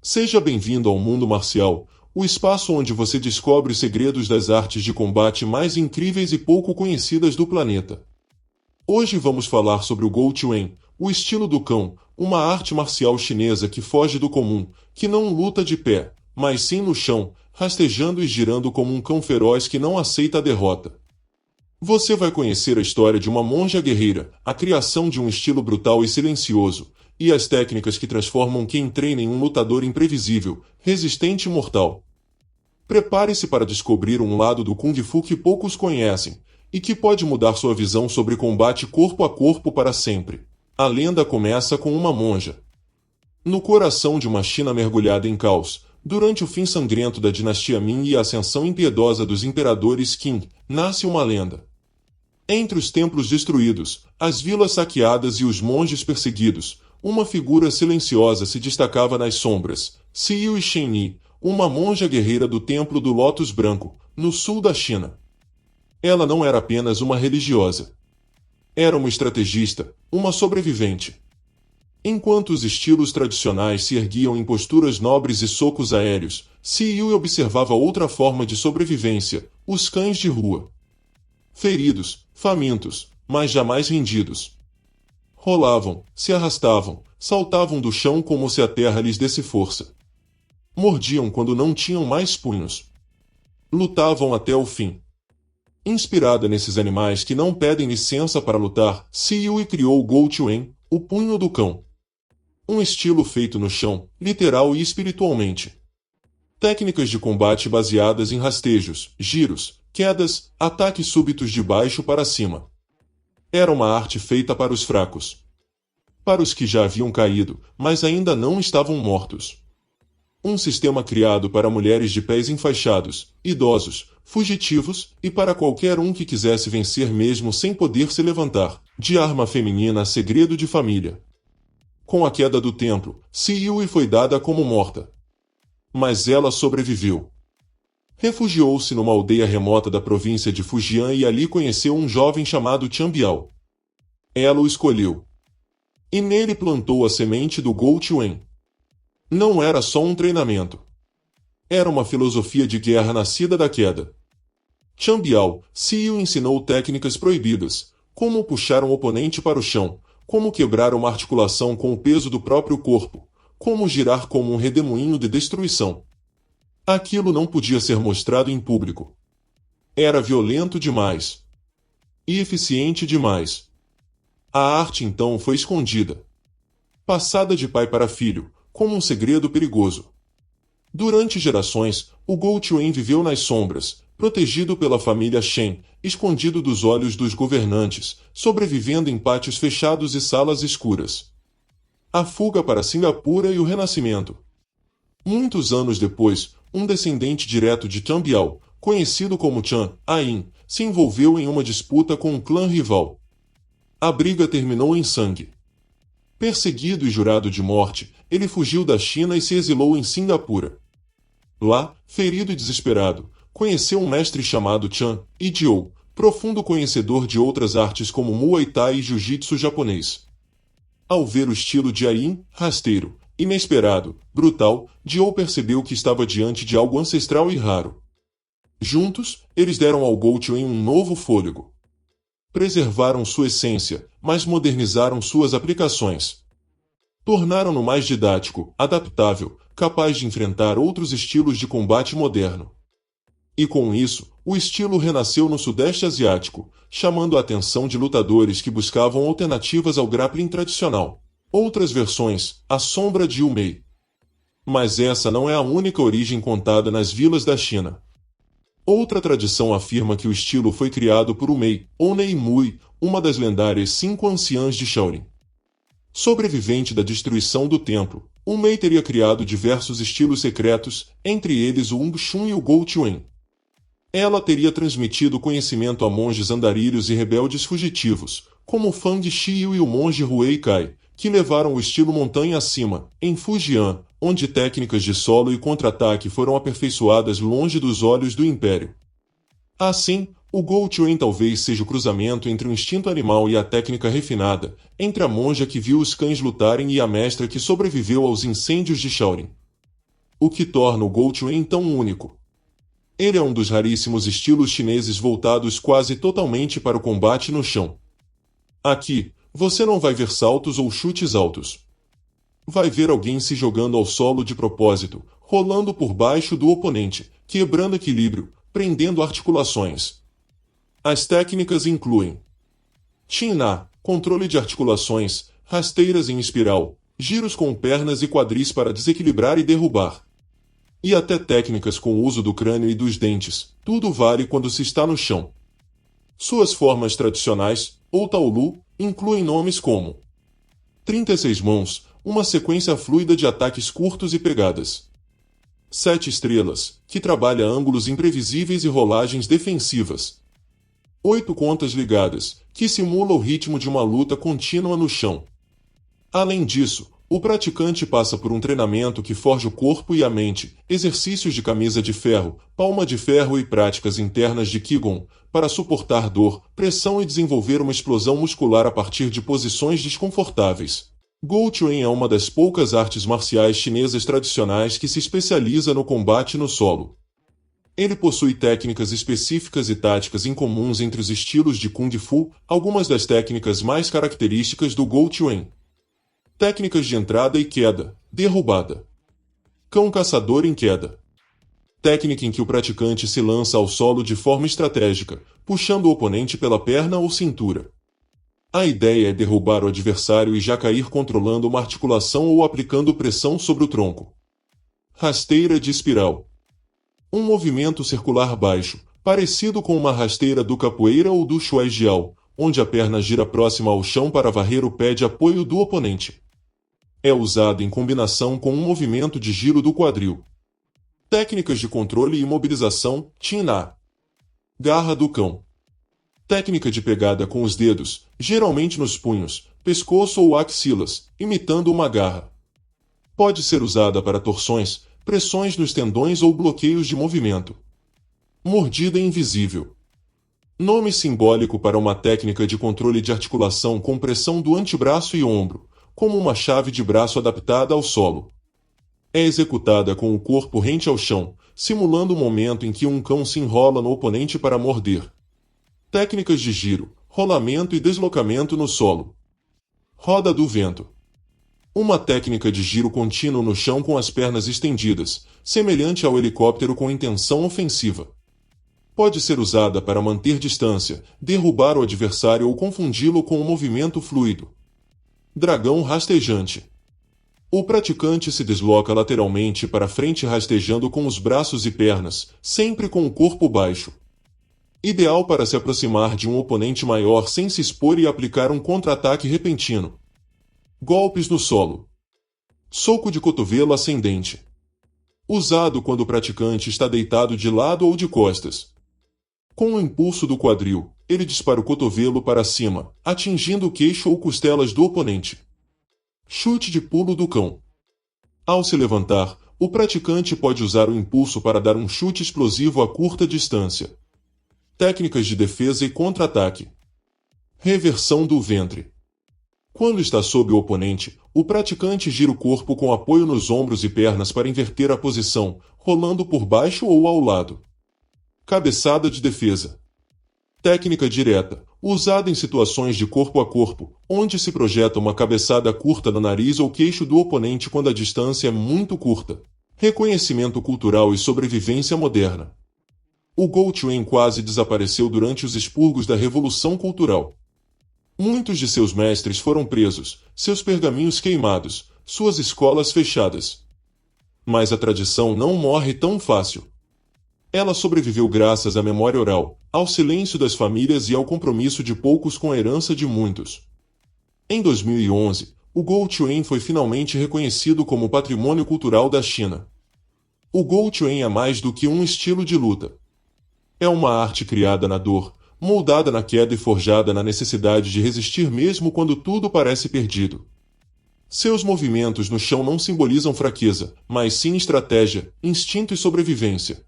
Seja bem-vindo ao Mundo Marcial, o espaço onde você descobre os segredos das artes de combate mais incríveis e pouco conhecidas do planeta. Hoje vamos falar sobre o Go Chuan, o estilo do cão, uma arte marcial chinesa que foge do comum, que não luta de pé, mas sim no chão, rastejando e girando como um cão feroz que não aceita a derrota. Você vai conhecer a história de uma monja guerreira, a criação de um estilo brutal e silencioso, e as técnicas que transformam quem treina em um lutador imprevisível, resistente e mortal. Prepare-se para descobrir um lado do Kung Fu que poucos conhecem, e que pode mudar sua visão sobre combate corpo a corpo para sempre. A lenda começa com uma monja. No coração de uma China mergulhada em caos, durante o fim sangrento da dinastia Ming e a ascensão impiedosa dos imperadores Qing, nasce uma lenda. Entre os templos destruídos, as vilas saqueadas e os monges perseguidos, uma figura silenciosa se destacava nas sombras, Siyu Shenyi, uma monja guerreira do Templo do Lótus Branco, no sul da China. Ela não era apenas uma religiosa. Era uma estrategista, uma sobrevivente. Enquanto os estilos tradicionais se erguiam em posturas nobres e socos aéreos, Siyu observava outra forma de sobrevivência, os cães de rua. Feridos, famintos, mas jamais rendidos. Rolavam, se arrastavam, saltavam do chão como se a terra lhes desse força. Mordiam quando não tinham mais punhos. Lutavam até o fim. Inspirada nesses animais que não pedem licença para lutar, Siyu criou o Go Chuan, o punho do cão. Um estilo feito no chão, literal e espiritualmente. Técnicas de combate baseadas em rastejos, giros, quedas, ataques súbitos de baixo para cima. Era uma arte feita para os fracos. Para os que já haviam caído, mas ainda não estavam mortos. Um sistema criado para mulheres de pés enfaixados, idosos, fugitivos e para qualquer um que quisesse vencer mesmo sem poder se levantar, de arma feminina a segredo de família. Com a queda do templo, Siyu foi dada como morta. Mas ela sobreviveu. Refugiou-se numa aldeia remota da província de Fujian e ali conheceu um jovem chamado Tian Biao. Ela o escolheu. E nele plantou a semente do Go Chuan. Não era só um treinamento. Era uma filosofia de guerra nascida da queda. Tian Biao, Siyu ensinou técnicas proibidas, como puxar um oponente para o chão, como quebrar uma articulação com o peso do próprio corpo, como girar como um redemoinho de destruição. Aquilo não podia ser mostrado em público. Era violento demais. E eficiente demais. A arte então foi escondida. Passada de pai para filho, como um segredo perigoso. Durante gerações, o Go Chuan viveu nas sombras, protegido pela família Shen, escondido dos olhos dos governantes, sobrevivendo em pátios fechados e salas escuras. A fuga para Singapura e o renascimento. Muitos anos depois, um descendente direto de Tian Biao, conhecido como Tian Ain, se envolveu em uma disputa com um clã rival. A briga terminou em sangue. Perseguido e jurado de morte, ele fugiu da China e se exilou em Singapura. Lá, ferido e desesperado, conheceu um mestre chamado Chan Ijiou, profundo conhecedor de outras artes como Muay Thai e Jiu-Jitsu japonês. Ao ver o estilo de Ain, rasteiro, inesperado, brutal, Jiou percebeu que estava diante de algo ancestral e raro. Juntos, eles deram ao Go Chuan um novo fôlego. Preservaram sua essência, mas modernizaram suas aplicações. Tornaram-no mais didático, adaptável, capaz de enfrentar outros estilos de combate moderno. E com isso, o estilo renasceu no Sudeste Asiático, chamando a atenção de lutadores que buscavam alternativas ao grappling tradicional. Outras versões, a sombra de Yu Mei. Mas essa não é a única origem contada nas vilas da China. Outra tradição afirma que o estilo foi criado por Mei, ou Nei Mui, uma das lendárias 5 anciãs de Shaolin. Sobrevivente da destruição do templo, Mei teria criado diversos estilos secretos, entre eles o Wing Chun e o Go Chuan. Ela teria transmitido conhecimento a monges andarilhos e rebeldes fugitivos, como Fang Xiu e o monge Huei Kai, que levaram o estilo montanha acima, em Fujian, onde técnicas de solo e contra-ataque foram aperfeiçoadas longe dos olhos do Império. Assim, o Go Chuan talvez seja o cruzamento entre o instinto animal e a técnica refinada, entre a monja que viu os cães lutarem e a mestra que sobreviveu aos incêndios de Shaolin. o que torna o Gochuan tão único. Ele é um dos raríssimos estilos chineses voltados quase totalmente para o combate no chão. Aqui, você não vai ver saltos ou chutes altos. Vai ver alguém se jogando ao solo de propósito, rolando por baixo do oponente, quebrando equilíbrio, prendendo articulações. As técnicas incluem Chin Na, controle de articulações, rasteiras em espiral, giros com pernas e quadris para desequilibrar e derrubar. E até técnicas com o uso do crânio e dos dentes, tudo vale quando se está no chão. Suas formas tradicionais, ou Taolu, incluem nomes como 36 mãos, uma sequência fluida de ataques curtos e pegadas. 7 estrelas, que trabalha ângulos imprevisíveis e rolagens defensivas. 8 contas ligadas, que simula o ritmo de uma luta contínua no chão. Além disso, o praticante passa por um treinamento que forja o corpo e a mente, exercícios de camisa de ferro, palma de ferro e práticas internas de Qigong, para suportar dor, pressão e desenvolver uma explosão muscular a partir de posições desconfortáveis. Gochuan é uma das poucas artes marciais chinesas tradicionais que se especializa no combate no solo. Ele possui técnicas específicas e táticas incomuns entre os estilos de Kung Fu, algumas das técnicas mais características do Gochuan. Técnicas de entrada e queda, derrubada. Cão caçador em queda. Técnica em que o praticante se lança ao solo de forma estratégica, puxando o oponente pela perna ou cintura. A ideia é derrubar o adversário e já cair controlando uma articulação ou aplicando pressão sobre o tronco. Rasteira de espiral. Um movimento circular baixo, parecido com uma rasteira do capoeira ou do shuaijiao, onde a perna gira próxima ao chão para varrer o pé de apoio do oponente. É usado em combinação com um movimento de giro do quadril. Técnicas de controle e imobilização, Chin Na. Garra do cão. Técnica de pegada com os dedos, geralmente nos punhos, pescoço ou axilas, imitando uma garra. Pode ser usada para torções, pressões nos tendões ou bloqueios de movimento. Mordida invisível. Nome simbólico para uma técnica de controle de articulação com pressão do antebraço e ombro, como uma chave de braço adaptada ao solo. É executada com o corpo rente ao chão, simulando o momento em que um cão se enrola no oponente para morder. Técnicas de giro, rolamento e deslocamento no solo. Roda do vento. Uma técnica de giro contínuo no chão com as pernas estendidas, semelhante ao helicóptero com intenção ofensiva. Pode ser usada para manter distância, derrubar o adversário ou confundi-lo com um movimento fluido. Dragão rastejante. O praticante se desloca lateralmente para frente rastejando com os braços e pernas, sempre com o corpo baixo. Ideal para se aproximar de um oponente maior sem se expor e aplicar um contra-ataque repentino. Golpes no solo. Soco de cotovelo ascendente. Usado quando o praticante está deitado de lado ou de costas. Com o impulso do quadril, ele dispara o cotovelo para cima, atingindo o queixo ou costelas do oponente. Chute de pulo do cão. Ao se levantar, o praticante pode usar o impulso para dar um chute explosivo a curta distância. Técnicas de defesa e contra-ataque. Reversão do ventre. Quando está sob o oponente, o praticante gira o corpo com apoio nos ombros e pernas para inverter a posição, rolando por baixo ou ao lado. Cabeçada de defesa. Técnica direta, usada em situações de corpo a corpo, onde se projeta uma cabeçada curta no nariz ou queixo do oponente quando a distância é muito curta. Reconhecimento cultural e sobrevivência moderna. O Gochuan quase desapareceu durante os expurgos da Revolução Cultural. Muitos de seus mestres foram presos, seus pergaminhos queimados, suas escolas fechadas. Mas a tradição não morre tão fácil. Ela sobreviveu graças à memória oral, ao silêncio das famílias e ao compromisso de poucos com a herança de muitos. Em 2011, o Gochuan foi finalmente reconhecido como Patrimônio Cultural da China. O Gochuan é mais do que um estilo de luta. É uma arte criada na dor, moldada na queda e forjada na necessidade de resistir mesmo quando tudo parece perdido. Seus movimentos no chão não simbolizam fraqueza, mas sim estratégia, instinto e sobrevivência.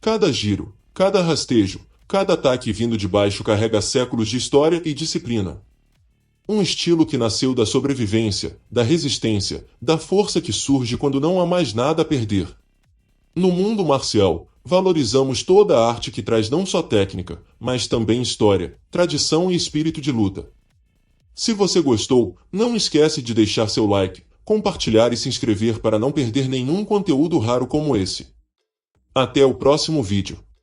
Cada giro, cada rastejo, cada ataque vindo de baixo carrega séculos de história e disciplina. Um estilo que nasceu da sobrevivência, da resistência, da força que surge quando não há mais nada a perder. No mundo marcial, valorizamos toda a arte que traz não só técnica, mas também história, tradição e espírito de luta. Se você gostou, não esquece de deixar seu like, compartilhar e se inscrever para não perder nenhum conteúdo raro como esse. Até o próximo vídeo.